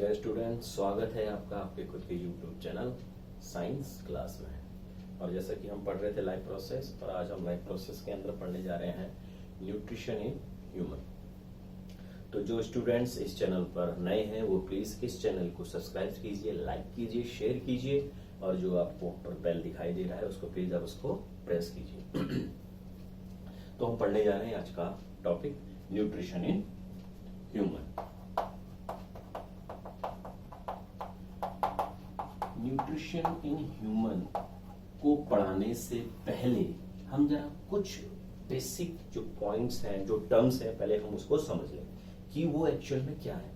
Dear student, स्वागत है आपका आपके खुद के यूट्यूब चैनल साइंस क्लास में। और जैसा कि हम पढ़ रहे थे लाइफ प्रोसेस, और आज हम लाइफ प्रोसेस के अंदर पढ़ने जा रहे हैं न्यूट्रिशन इन ह्यूमन। तो जो स्टूडेंट्स इस चैनल पर नए हैं वो प्लीज इस चैनल को सब्सक्राइब कीजिए, लाइक कीजिए, शेयर कीजिए, और जो आपको ऊपर बेल दिखाई दे रहा है उसको प्लीज आप उसको प्रेस कीजिए। तो हम पढ़ने जा रहे हैं आज का topic nutrition in human. Nutrition in human को पढ़ाने से पहले हम जरा कुछ बेसिक जो पॉइंट्स हैं, जो टर्म्स हैं, पहले हम उसको समझ लें कि वो एक्चुअल में क्या है।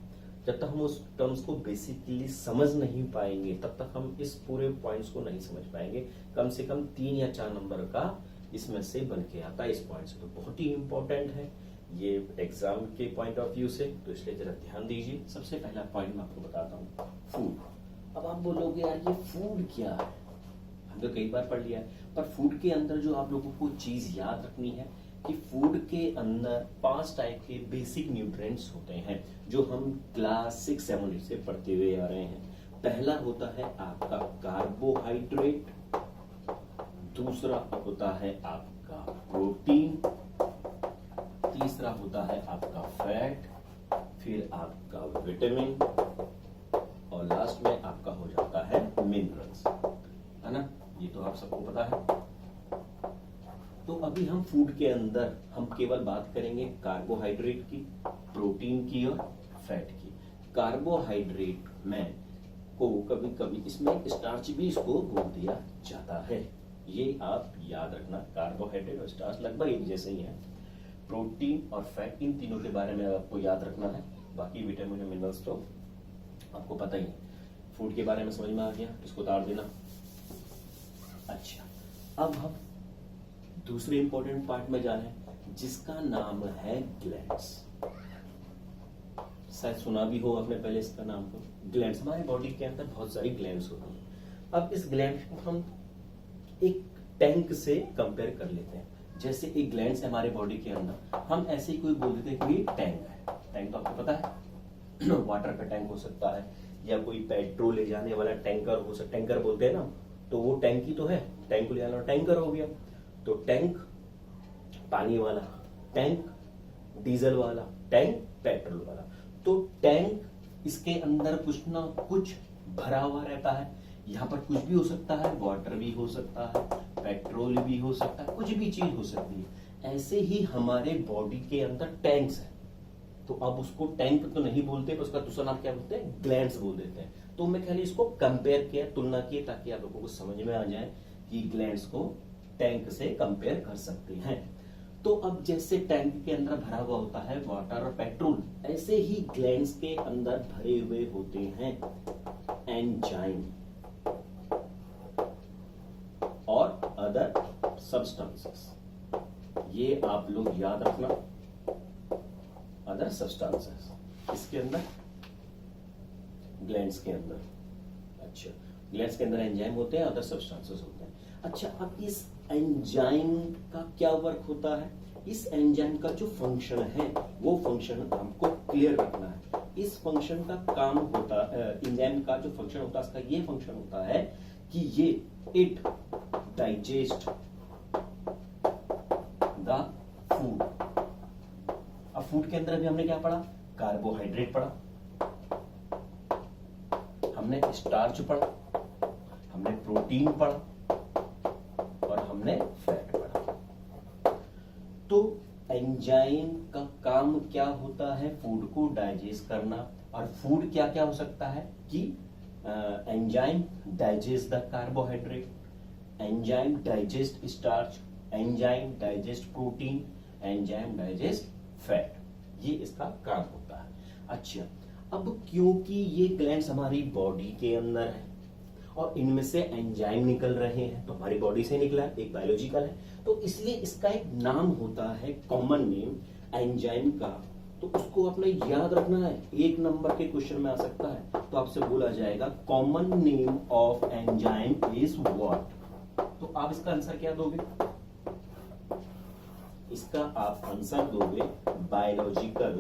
जब तक हम उस टर्म्स को बेसिकली समझ नहीं पाएंगे तब तक हम इस पूरे पॉइंट्स को नहीं समझ पाएंगे। कम से कम 3 या 4 नंबर का इसमें से बन के आता है इस पॉइंट से। तो बहुत ही इंपॉर्टेंट है ये एग्जाम के पॉइंट ऑफ व्यू से, तो इसलिए जरा ध्यान दीजिए। सबसे पहला पॉइंट मैं आपको बताता हूँ, फूड। अब आप बोलोगे यार ये फूड क्या है, हम तो कई बार पढ़ लिया है, पर फूड के अंदर जो आप लोगों को चीज याद रखनी है कि फूड के अंदर 5 टाइप के बेसिक न्यूट्रिएंट्स होते हैं जो हम क्लास 6, 7, 8 से पढ़ते हुए आ रहे हैं। पहला होता है आपका कार्बोहाइड्रेट, दूसरा होता है आपका प्रोटीन, तीसरा होता है आपका फैट, फिर आपका विटामिन, और लास्ट में आपका हो जाता है मिनरल्स, है ना। ये तो आप सबको पता है। तो अभी हम फूड के अंदर हम केवल बात करेंगे कार्बोहाइड्रेट की, प्रोटीन की और फैट की। कार्बोहाइड्रेट में को कभी कभी इसमें स्टार्च भी इसको बोल दिया जाता है, ये आप याद रखना। कार्बोहाइड्रेट और स्टार्च लगभग एक जैसे ही है। प्रोटीन और फैट, इन तीनों के बारे में आपको याद रखना है। बाकी विटामिन और मिनरल्स तो आपको पता ही है। फूड के बारे में समझ में आ गया, इसको उतार देना। अच्छा, अब हम दूसरे इंपॉर्टेंट पार्ट में जा रहे हैं जिसका नाम है ग्लैंड्स। शायद सुना भी हो आपने पहले इसका नाम को। ग्लैंड्स, हमारे बॉडी के अंदर बहुत सारी ग्लैंड्स होती हैं। अब इस ग्लैंड को हम एक टैंक से कंपेयर कर लेते हैं। जैसे एक ग्लैंड्स है हमारे बॉडी के अंदर, हम ऐसे ही कोई बोल देते हैं कि टैंक है। टैंक तो आपको पता है, वाटर का टैंक हो सकता है या कोई पेट्रोल ले जाने वाला टैंकर हो सकता है। टैंकर बोलते हैं ना, तो वो टैंक ही तो है। टैंक को ले जाने वाला टैंकर हो गया। तो टैंक पानी वाला, टैंक डीजल वाला, टैंक पेट्रोल वाला। तो टैंक, इसके अंदर कुछ ना कुछ भरा हुआ रहता है। यहाँ पर कुछ भी हो सकता है, वाटर भी हो सकता है, पेट्रोल भी हो सकता है, कुछ भी चीज हो सकती है। ऐसे ही हमारे बॉडी के अंदर टैंक्स है। तो अब उसको टैंक तो नहीं बोलते, उसका दूसरा नाम क्या बोलते हैं, ग्लैंड्स बोल देते हैं। तो मैं खाली इसको कंपेयर किया, तुलना की, ताकि आप लोगों को समझ में आ जाए कि ग्लैंड्स को टैंक से कंपेयर कर सकते हैं। तो अब जैसे टैंक के अंदर भरा हुआ होता है वाटर और पेट्रोल, ऐसे ही ग्लैंड्स के अंदर भरे हुए होते हैं एंजाइम और अदर सब्सटेंसेस। ये आप लोग याद रखना, अदर सब्सटेंसेस इसके अंदर, ग्लैंड्स के अंदर। अच्छा, ग्लैंड्स के अंदर एंजाइम होते हैं, अदर सब्सटेंसेस होते हैं। अच्छा, अब इस एंजाइम का क्या वर्क होता है, इस एंजाइम का जो फंक्शन है वो फंक्शन हमको क्लियर रखना है। इस फंक्शन का काम होता है, एंजाइम का जो फंक्शन होता है, इसका ये फंक्शन होता है कि ये इट डाइजेस्ट द फूड। अब फूड के अंदर अभी हमने क्या पढ़ा, कार्बोहाइड्रेट पढ़ा, हमने स्टार्च पढ़ा, हमने प्रोटीन पढ़ा और हमने फैट पढ़ा। तो एंजाइम का काम क्या होता है, फूड को डाइजेस्ट करना। और फूड क्या क्या हो सकता है कि enzyme digest the carbohydrate, enzyme digest starch, enzyme digest protein, enzyme digest fat. ये इसका काम होता है। अच्छा, अब क्योंकि ये ग्लैंड्स हमारी बॉडी के अंदर है और इनमें से एंजाइम निकल रहे हैं, तो हमारी बॉडी से निकला है, एक बायोलॉजिकल है, तो इसलिए इसका एक नाम होता है, कॉमन नेम एंजाइम का। तो उसको अपने याद रखना है, 1 नंबर के क्वेश्चन में आ सकता है। तो आपसे बोला जाएगा common name of enzyme is what. तो आप इसका आंसर क्या दोगे, इसका आप आंसर दोगे बायोलॉजिकल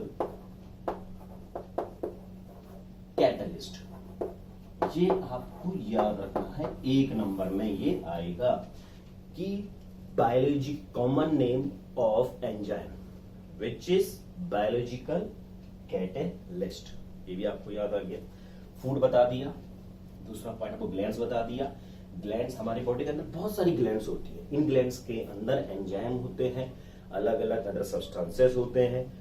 कैटलिस्ट। कैटेलिस्ट, ये आपको याद रखना है, 1 नंबर में ये आएगा कि biology common name of enzyme which is biological catalyst, ये भी आपको याद आ गया। फूड बता दिया, दूसरा पॉइंट आपको ग्लैंड्स बता दिया। ग्लैंड्स हमारी बॉडी के अंदर बहुत सारी ग्लैंड्स होती है, इन ग्लैंड्स के अंदर एंजाइम होते हैं, अलग अलग अदर सब्सटेंसेस होते हैं।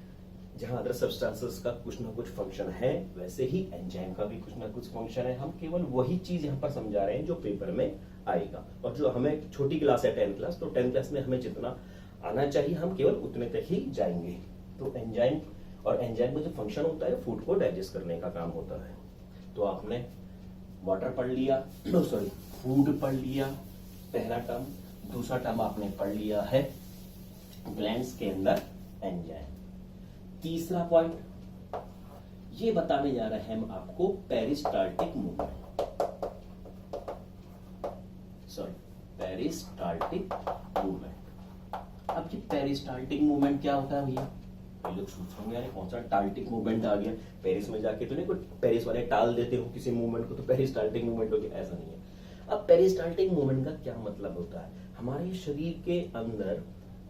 जहां अदर सब्सटेंसेस का कुछ ना कुछ फंक्शन है, वैसे ही एंजाइम का भी कुछ ना कुछ फंक्शन है। हम केवल वही चीज यहाँ पर समझा रहे हैं जो पेपर में आएगा, और जो हमें छोटी क्लास है 10th क्लास, तो 10th क्लास में हमें जितना आना चाहिए हम केवल उतने तक ही जाएंगे। तो एंजाइम और एंजाइम का जो फंक्शन होता है फूड को डाइजेस्ट करने का काम होता है। तो आपने वाटर पढ़ लिया, सॉरी फूड पढ़ लिया पहला टर्म, दूसरा टर्म आपने पढ़ लिया है ग्लैंड्स के अंदर एंजाइम। तीसरा पॉइंट ये बताने जा रहे हैं हम आपको peristaltic movement, sorry peristaltic movement. अब ये पेरिस्टाल्टिक मूवमेंट क्या होता है भैया? कई लोग सोच रहे हैं कौन सा टाल्टिक मूवमेंट आ गया, पेरिस में जाके तो नहीं कोई पेरिस वाले टाल देते हो किसी मूवमेंट को तो पेरिस्टाल्टिक मूवमेंट हो गया, ऐसा नहीं है। अब पेरिस्टाल्टिक मूवमेंट का क्या मतलब होता है? हमारे शरीर के अंदर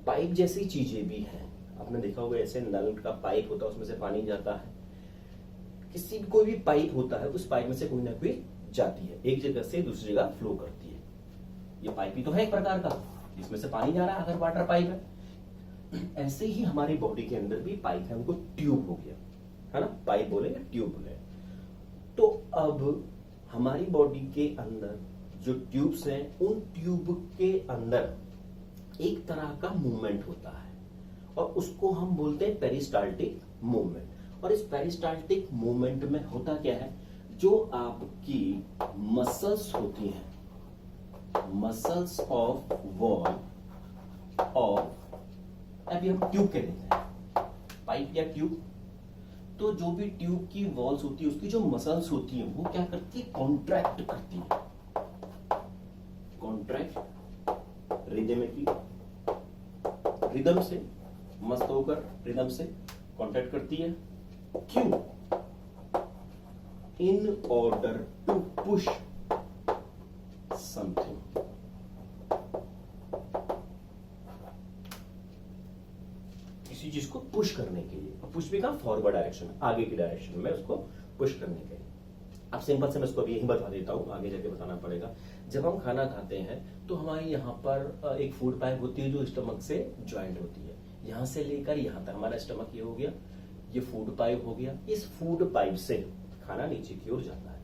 पाइप जैसी चीजें भी हैं, आपने देखा होगा ऐसे नल का पाइप होता है उसमें से पानी जाता है, किसी भी कोई भी पाइप होता है उस पाइप में से कोई ना कोई जाती है, एक जगह से दूसरी जगह फ्लो करती है। ये पाइप ही तो है एक प्रकार का, इसमें से पानी जा रहा है अगर वाटर पाइप है। ऐसे ही हमारी बॉडी के अंदर भी पाइप है, उनको ट्यूब हो गया है ना, पाइप बोले या ट्यूब बोले। तो अब हमारी बॉडी के अंदर जो ट्यूब्स हैं उन ट्यूब के अंदर एक तरह का मूवमेंट होता है और उसको हम बोलते हैं पेरिस्टाल्टिक मूवमेंट। और इस पेरिस्टाल्टिक मूवमेंट में होता क्या है, जो आपकी मसल्स होती हैं, मसल्स ऑफ वॉल ऑफ, अभी हम ट्यूब कह देते हैं, पाइप या ट्यूब, तो जो भी ट्यूब की वॉल्स होती है उसकी जो मसल्स होती है वो क्या करती है, कॉन्ट्रैक्ट करती है, कॉन्ट्रैक्ट रिदमिकली, रिदम से मस्त होकर रिदम से कॉन्ट्रैक्ट करती है। क्यों? In order to push something, किसी चीज को पुश करने के लिए, पुश भी कहां, फॉरवर्ड डायरेक्शन में, आगे की डायरेक्शन में उसको पुश करने के लिए। अब सिंपल से मैं इसको अभी यही बता देता हूं, आगे जाके बताना पड़ेगा। जब हम खाना खाते हैं तो हमारे यहाँ पर एक फूड पाइप होती है जो स्टमक से ज्वाइंट होती है, यहां से लेकर यहां तक हमारा स्टमक ये हो गया, ये फूड पाइप हो गया। इस फूड पाइप से खाना नीचे की ओर जाता है।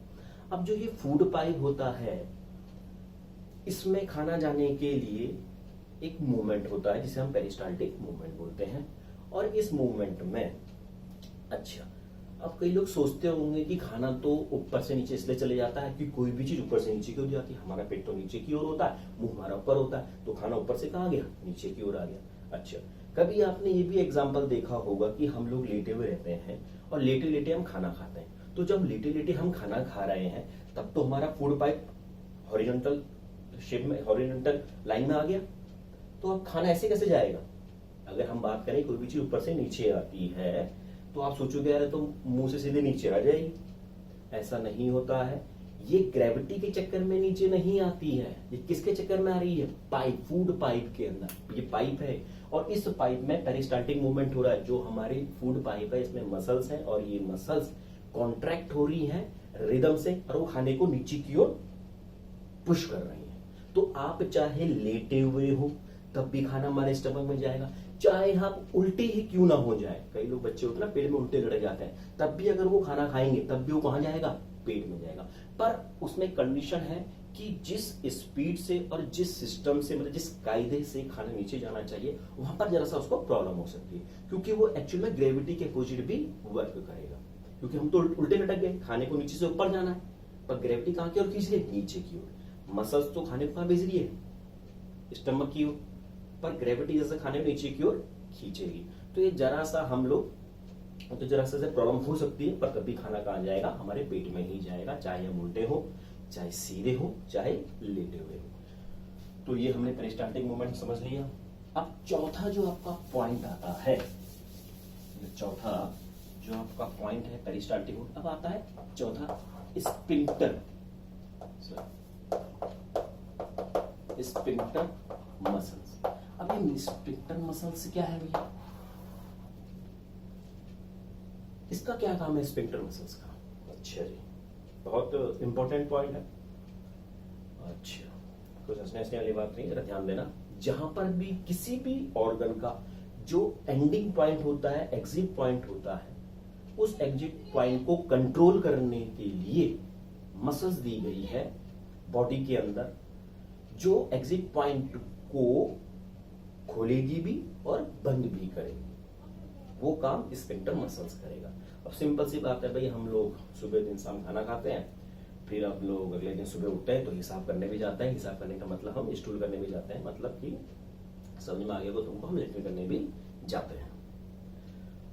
अब जो ये फूड पाइप होता है इसमें खाना जाने के लिए एक मूवमेंट होता है जिसे हम पेरिस्टाल्टिक मूवमेंट बोलते हैं। और इस मूवमेंट में, अच्छा अब कई लोग सोचते होंगे कि खाना तो ऊपर से नीचे इसलिए चले जाता है कि कोई भी चीज ऊपर से नीचे की ओर जाती है, हमारा पेट तो नीचे की ओर होता है, मुंह हमारा ऊपर होता है, तो खाना ऊपर से कहाँ गया, नीचे की ओर आ गया। अच्छा, कभी आपने ये भी एग्जाम्पल देखा होगा कि हम लोग लेटे हुए रहते हैं और लेटे लेटे हम खाना खाते हैं, तो जब लेटे लेटे हम खाना खा रहे हैं तब तो हमारा फूड पाइप हॉरिजॉन्टल शेप में, हॉरिजॉन्टल लाइन में आ गया, तो अब खाना ऐसे कैसे जाएगा? अगर हम बात करें कोई भी चीज ऊपर से नीचे आती है तो आप सोचोगे यार तो मुंह से सीधे नीचे आ जाएगी, ऐसा नहीं होता है। ये ग्रेविटी के चक्कर में नीचे नहीं आती है, ये किसके चक्कर में आ रही है, पाइप, फूड पाइप के अंदर ये पाइप है और इस पाइप में पेरिस्टाल्टिक मूवमेंट हो रहा है। जो हमारी फूड पाइप है इसमें मसल्स हैं और ये मसल्स कॉन्ट्रैक्ट हो रही हैं रिदम से और वो खाने को नीचे की ओर पुश कर रही है। तो आप चाहे लेटे हुए हो तब भी खाना हमारे स्टमक में जाएगा, चाहे आप उल्टे ही क्यों ना हो जाए, कई लोग बच्चे होते हैं ना पेट में उल्टे लड़ जाते हैं, तब भी अगर वो खाना खाएंगे तब भी वो कहां जाएगा, पेट में जाएगा। पर उसमें कंडीशन है कि जिस स्पीड से और जिस सिस्टम से, मतलब जिस कायदे से खाना नीचे जाना चाहिए वहां पर जरा सा उसको प्रॉब्लम हो सकती है, क्योंकि वो एक्चुअल में ग्रेविटी के अपोजिट भी वर्क करेगा। क्योंकि हम तो उल्टे लटक गए, खाने को नीचे से ऊपर जाना है, पर ग्रेविटी कहां की ओर खींच रही है, नीचे की ओर। मसल्स तो खाने को कहां भेज रही है, स्टमक की ओर, पर ग्रेविटी जैसे खाने को नीचे की ओर खींचेगी। तो ये जरा सा हम लोग, तो जरा सा प्रॉब्लम हो सकती है, पर कभी खाना कहां जाएगा, हमारे पेट में ही जाएगा, चाहे हम उल्टे हो, चाहे सीधे हो, चाहे लेटे हुए हो। तो ये हमने पेरिस्टाल्टिक मूवमेंट समझ लिया। अब चौथा जो आपका पॉइंट आता है, चौथा जो आपका पॉइंट है पेरिस्टाल्टिक हुड। अब आता है चौथा स्पिंक्टर, स्पिंक्टर मसल्स। अब ये स्पिंक्टर मसल्स क्या है भैया, इसका क्या काम है स्पिंक्टर मसल्स का? अच्छा जी, बहुत इंपॉर्टेंट पॉइंट है। अच्छा, कुछ हंसने वाली बात नहीं है, ध्यान देना। जहां पर भी किसी भी ऑर्गन का जो एंडिंग पॉइंट होता है, एग्जिट पॉइंट होता है, उस एग्जिट पॉइंट को कंट्रोल करने के लिए मसल्स दी गई है बॉडी के अंदर, जो एग्जिट पॉइंट को खोलेगी भी और बंद भी करेगी। वो काम स्पिंक्टर मसल्स करेगा। अब सिंपल सी बात है भाई, हम लोग सुबह दिन शाम खाना खाते हैं, फिर अब लोग अगले दिन सुबह उठते हैं तो हिसाब करने भी जाते हैं। हिसाब करने का मतलब हम स्टूल करने भी जाते हैं, मतलब कि समझ में आ गया को तुमको, हम लेटरिन करने भी जाते हैं।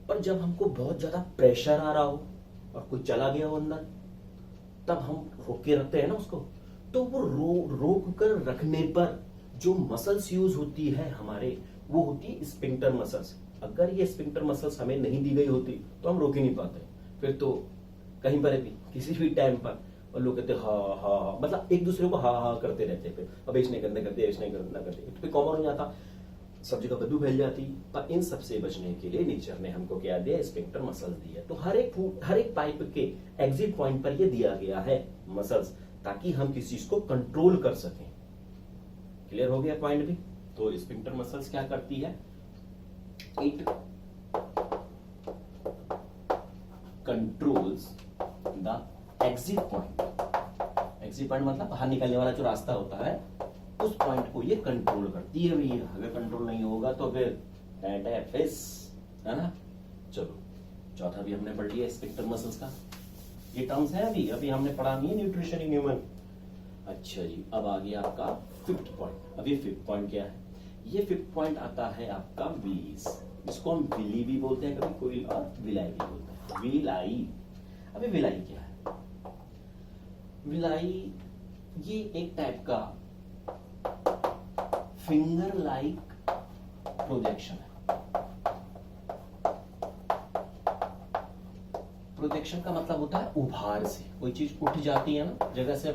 पर जब हमको बहुत ज्यादा प्रेशर आ रहा हो और कोई चला गया हो अंदर, तब हम रोक के रखते हैं ना उसको। तो वो रोक कर रखने पर जो मसल्स यूज होती है हमारे, वो होती है स्पिंक्टर मसल्स। अगर ये स्पिंक्टर मसल्स हमें नहीं दी गई होती तो हम रोक ही नहीं पाते। फिर तो कहीं पर भी किसी भी टाइम पर और लोग कहते हा हा हा, मतलब एक दूसरे को हा हा करते रहते। फिर अब ऐसे नहीं करना करते, ऐसे नहीं करना करते, तो फिर कॉमन हो जाता, सब जगह बदबू फैल जाती। पर इन सबसे बचने के लिए नेचर ने हमको क्या दिया, स्पिंक्टर मसल्स दिया। तो हर एक पाइप के एग्जिट पॉइंट पर ये दिया गया है मसल्स, ताकि हम किसी चीज को कंट्रोल कर सकें। क्लियर हो गया पॉइंट भी? तो स्पिंक्टर मसल्स क्या करती है, it controls the exit point. Exit point मतलब बाहर निकलने वाला जो रास्ता होता है, उस पॉइंट को ये कंट्रोल करती है भैया। अगर कंट्रोल नहीं होगा तो फिर फेस है ना। चलो, चौथा भी हमने पढ़ लिया स्पिंक्टर मसल्स का। ये टर्म्स है अभी हमने पढ़ा नहीं है न्यूट्रिशन इन ह्यूमन। अच्छा जी, अब आ गया आपका फिफ्थ पॉइंट। अब ये फिफ्थ पॉइंट क्या है? ये फिफ्थ पॉइंट आता है आपका विलीज। इसको हम विली भी बोलते हैं कभी कोई, और विलाई भी बोलते हैं, विलाई। अभी विलाई क्या है? विलाई ये एक टाइप का फिंगर लाइक प्रोजेक्शन है। प्रोजेक्शन का मतलब होता है उभार से कोई चीज उठ जाती है ना जगह से।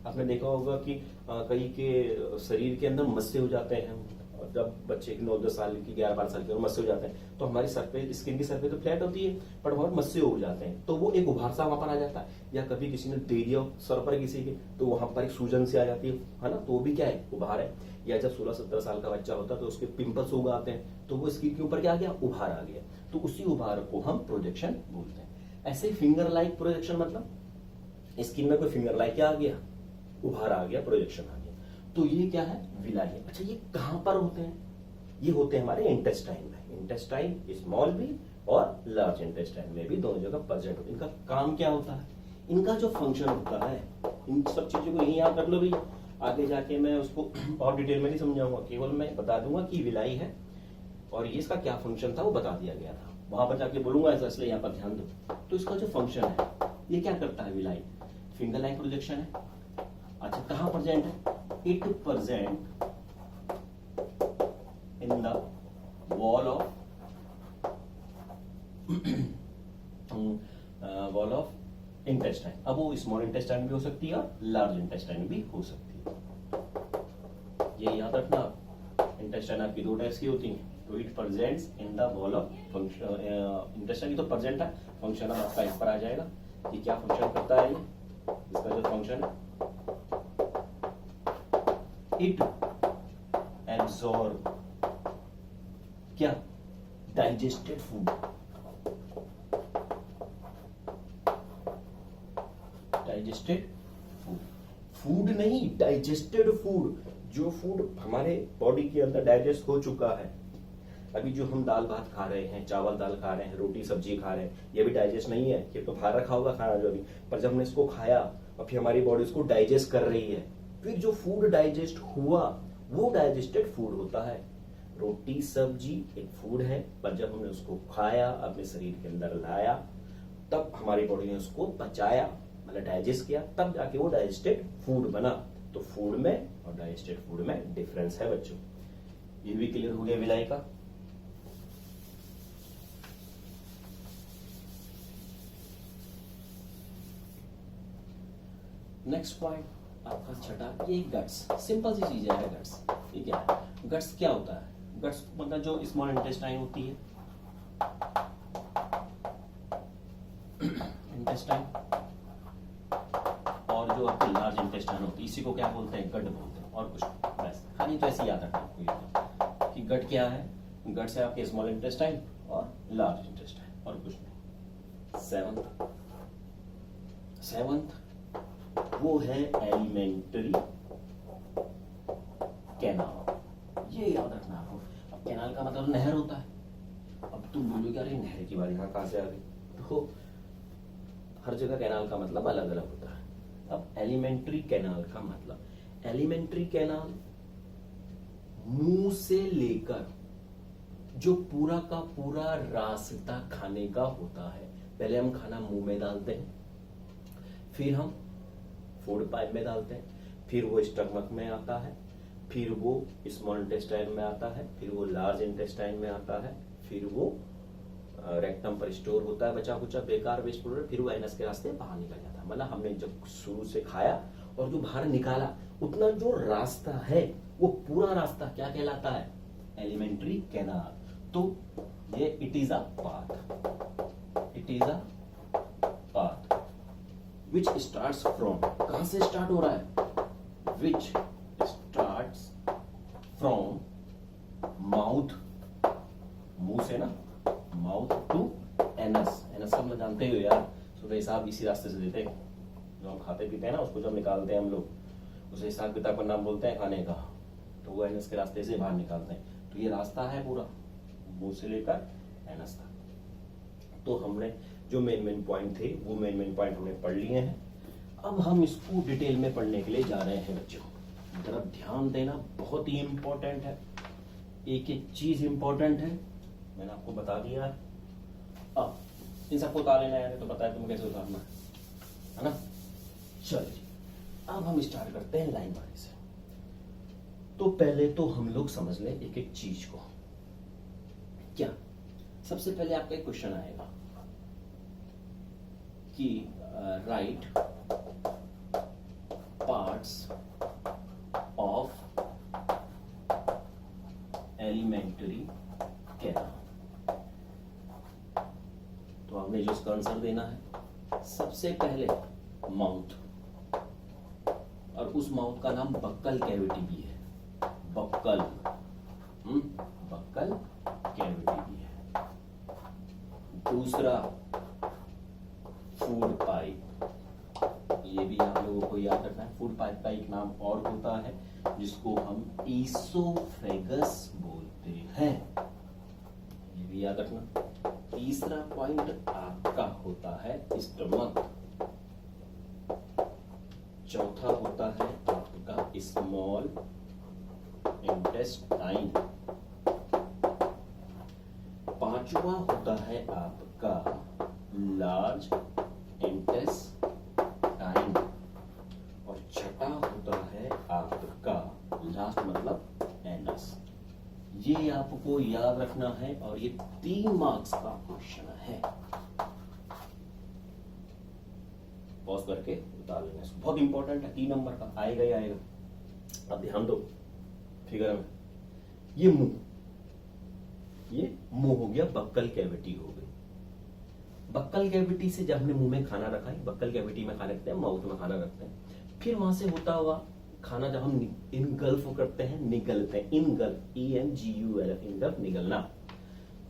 आपने देखा होगा कि कई के शरीर के अंदर मस्से हो जाते हैं, और जब बच्चे 9-10 साल की 11-12 साल की उम्र मस्से हो जाते हैं, तो हमारी सर पे स्किन की सर पे तो फ्लैट होती है, पर बहुत मस्से हो जाते हैं, तो वो एक उभार सा वहां पर आ जाता है। या कभी किसी ने दे दिया सर पर किसी के, तो वहां पर एक सूजन से आ जाती है ना, तो वो भी क्या है, उभार है। या जब 16-17 साल का बच्चा होता है तो उसके पिंपल्स उग आते हैं, तो वो स्किन के ऊपर क्या आ गया, उभार आ गया। तो उसी उभार को हम प्रोजेक्शन बोलते हैं। ऐसे फिंगर लाइक प्रोजेक्शन मतलब स्किन में कोई फिंगर लाइक क्या आ गया, उभार आ गया, प्रोजेक्शन आ गया। तो ये क्या है, विलाई है। अच्छा, ये कहां पर होते हैं? ये होते हैं हमारे इंटेस्टाइन में। इंटेस्टाइन स्मॉल भी और लार्ज इंटेस्टाइन में भी दोनों जगह प्रेजेंट होते हैं। इनका काम क्या होता है, इनका जो फंक्शन होता है, इन सब चीजों को यही याद कर लो भैया। आगे जाके मैं उसको और डिटेल में नहीं समझाऊंगा, केवल मैं बता दूंगा कि विलाई है और ये इसका क्या फंक्शन था वो बता दिया गया था। वहां पर जाके बोलूंगा ऐसा, इसलिए यहाँ पर ध्यान दो। तो इसका जो फंक्शन है, ये क्या करता है, विलाई फिंगर लाइक प्रोजेक्शन है। अच्छा, कहां प्रेजेंट है? It present in the wall of intestine. अब वो स्मॉल इंटेस्टाइन भी हो सकती है और लार्ज इंटेस्टाइन भी हो सकती है। ये याद रखना, इंटेस्टाइन आपकी दो टाइप्स की होती हैं। तो it presents in the wall of function, intestine तो प्रेजेंट है, फंक्शन आपका यहाँ पर आ जाएगा। ये क्या फंक्शन करता है, ये इसका जो फंक्शन है, इट एब्सॉर्ब क्या, digested food. Digested food, food नहीं, डाइजेस्टेड फूड। जो फूड हमारे बॉडी के अंदर डाइजेस्ट हो चुका है। अभी जो हम दाल भात खा रहे हैं, चावल दाल खा रहे हैं, रोटी सब्जी खा रहे हैं, ये भी डाइजेस्ट नहीं है, ये तो बाहर रखा होगा खाना जो भी। पर जब हमने इसको खाया और फिर हमारी बॉडी इसको डाइजेस्ट कर रही है, फिर जो फूड डाइजेस्ट हुआ वो डाइजेस्टेड फूड होता है। रोटी सब्जी एक फूड है, पर जब हमने उसको खाया, अपने शरीर के अंदर लाया, तब हमारी बॉडी ने उसको पचाया, मतलब डाइजेस्ट किया, तब जाके वो डाइजेस्टेड फूड बना। तो फूड में और डाइजेस्टेड फूड में डिफरेंस है बच्चों। ये भी क्लियर हो गया विलाई का। नेक्स्ट पॉइंट आपका छठा, ये गट्स, सिंपल सी चीज है गट्स। ये क्या है? गट्स क्या होता है? गट्स मतलब जो स्मॉल इंटेस्टाइन होती है, इंटेस्टाइन, और जो आपकी लार्ज इंटेस्टाइन होती है, इसी को क्या बोलते हैं? गट बोलते हैं। और कुछ बस खाली तो ऐसे याद रखना आपको ये कि गट क्या है? गट से आपके स्मॉल इंटेस्टाइन और लार्ज इंटेस्टाइन, और कुछ नहीं। सेवंथ वो है एलिमेंट्री कैनाल। ये याद रखना आपको। अब कैनाल का मतलब नहर होता है। अब तुम बोलोगे अरे नहर की बात यहाँ कहाँ से आ गई? तो हर जगह कैनाल का मतलब अलग अलग होता है। अब एलिमेंट्री कैनाल का मतलब, एलिमेंट्री कैनाल मुंह से लेकर जो पूरा का पूरा रास्ता खाने का होता है। पहले हम खाना मुंह में डालते हैं, फिर हम फूड पाइप में डालते हैं, फिर वो स्टमक में आता है, फिर वो स्मॉल इंटेस्टाइन में आता है, फिर वो लार्ज इंटेस्टाइन में आता है, फिर वो रेक्टम पर स्टोर होता है बचा कुचा बेकार वेस्ट प्रोडक्ट, फिर वो एनस के रास्ते बाहर निकल जाता है। मतलब हमने जब शुरू से खाया और जो बाहर निकाला, उतना जो रास्ता है वो पूरा रास्ता क्या कहलाता है? Alimentary canal. तो ये it is a path, it is a path which starts from, कहां से स्टार्ट हो रहा है? विच स्टार्ट्स फ्रॉम माउथ, मुंह से ना, माउथ टू एनस। एनस का मतलब जानते हो यार, सुबह हिसाब इसी रास्ते से देते हैं। जो हम खाते पीते हैं ना, उसको जब निकालते हैं हम लोग, उसे हिसाब किताब का नाम बोलते हैं खाने का। तो वो एनस के रास्ते से बाहर निकालते हैं। तो ये रास्ता है पूरा मुंह से लेकर एनस तक। तो हमने जो मेन पॉइंट थे वो मेन पॉइंट हमने पढ़ लिए हैं। अब हम इसको डिटेल में पढ़ने के लिए जा रहे हैं बच्चों। जरा ध्यान देना, बहुत ही इंपॉर्टेंट है, एक एक चीज इंपॉर्टेंट है, मैंने आपको बता दिया है। अब इन सबको उतार लेना है, तो पता है तुम्हें कैसे उतारना है ना? चलिए अब हम स्टार्ट करते हैं लाइन वाइज से। तो पहले तो हम लोग समझ लें एक एक चीज को। क्या सबसे पहले आपका एक क्वेश्चन आएगा कि right parts of alimentary canal. तो आपने जो इसका आंसर देना है, सबसे पहले माउथ, और उस माउथ का नाम बक्कल कैविटी भी है। बक्कल बक्कल कैविटी भी है। दूसरा फूड पाइप, ये भी आप लोगों को याद रखना है। फूड पाइप का एक नाम और होता है जिसको हम ईसोफेगस बोलते हैं, ये भी याद रखना। तीसरा पॉइंट आपका होता है स्टमक। चौथा होता है आपका स्मॉल इंटेस्टाइन। पांचवा होता है आपका लार्ज इंटेस्टाइन, और छठा होता है आपका लास्ट मतलब एनस। ये आपको याद रखना है, और ये 3 मार्क्स का क्वेश्चन है। पॉज करके उतार लेना, बहुत इंपॉर्टेंट है, 3 नंबर का आएगा ही आएगा। अब ध्यान दो फिगर में, ये मुंह हो गया, बक्कल कैविटी हो गई। बक्कल कैविटी से जब हमने मुंह में खाना रखा है, बक्कल कैविटी में खाना रखते हैं, माउथ में खाना रखते हैं, फिर वहां से होता हुआ खाना जब हम इनगल्फ करते हैं, निगलते हैं, इनगल्फ, ENGULF, इनगल्फ, निगलना।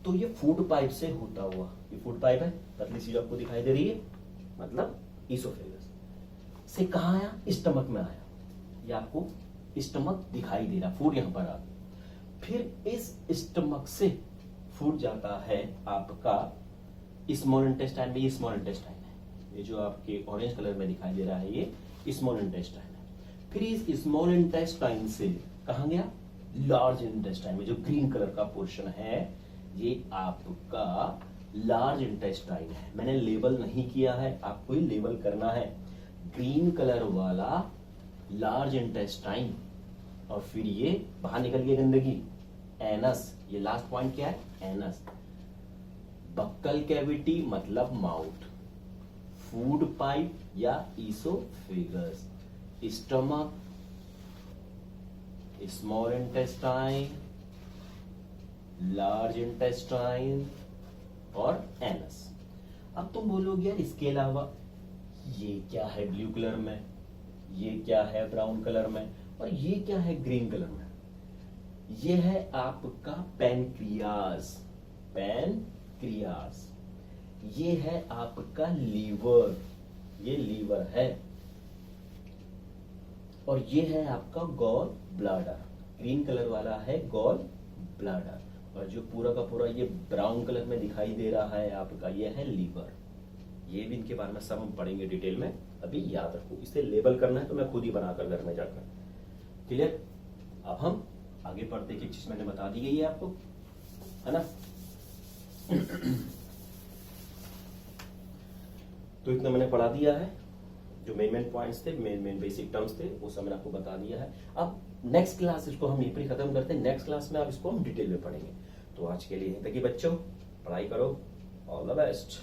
तो ये फूड पाइप से होता हुआ, ये फूड पाइप है, पतली सी आपको दिखाई दे रही है, मतलब ईसोफेगस से कहा आया? स्टमक में आया। ये आपको स्टमक दिखाई दे रहा, फूड यहां पर आ गया। फिर इस स्टमक से फूड जाता है आपका स्मॉल इंटेस्टाइन में। ये स्मॉल इंटेस्टाइन है, ये जो आपके ऑरेंज कलर में दिखाई दे रहा है, ये स्मॉल इंटेस्टाइन है। फिर इस स्मॉल इंटेस्टाइन से कहां गया? लार्ज इंटेस्टाइन में। जो ग्रीन कलर का पोर्शन है ये आपका लार्ज इंटेस्टाइन है। मैंने लेबल नहीं किया है, आपको ही लेबल करना है। ग्रीन कलर वाला लार्ज इंटेस्टाइन, और फिर ये बाहर निकल गई गंदगी, एनस। ये लास्ट पॉइंट क्या है? एनस। बक्कल कैविटी मतलब माउथ, फूड पाइप या oesophagus. Stomach, small intestine, large intestine और एनस। अब तुम बोलोगे यार इसके अलावा ये क्या है ब्लू कलर में, ये क्या है ब्राउन कलर में, और ये क्या है ग्रीन कलर में? ये है आपका पैनक्रियास, पैनक्रियास। ये है आपका लीवर, ये लीवर है। और ये है आपका गॉल ब्लाडर, ग्रीन कलर वाला है गॉल ब्लाडर। और जो पूरा का पूरा ये ब्राउन कलर में दिखाई दे रहा है आपका, ये है लीवर। ये भी इनके बारे में सब हम पढ़ेंगे डिटेल में, अभी याद रखो। इसे लेबल करना है तो मैं खुद ही बनाकर घर में जाकर। क्लियर? अब हम आगे पढ़ते कि चीज मैंने बता दी गई है आपको, है ना। तो इतना मैंने पढ़ा दिया है, जो मेन पॉइंट्स थे, मेन बेसिक टर्म्स थे, वो सब मैंने आपको बता दिया है। अब नेक्स्ट क्लास इसको हम यहीं पर खत्म करते हैं। नेक्स्ट क्लास में अब इसको हम डिटेल में पढ़ेंगे। तो आज के लिए यहीं तक ही बच्चों, पढ़ाई करो। All the best.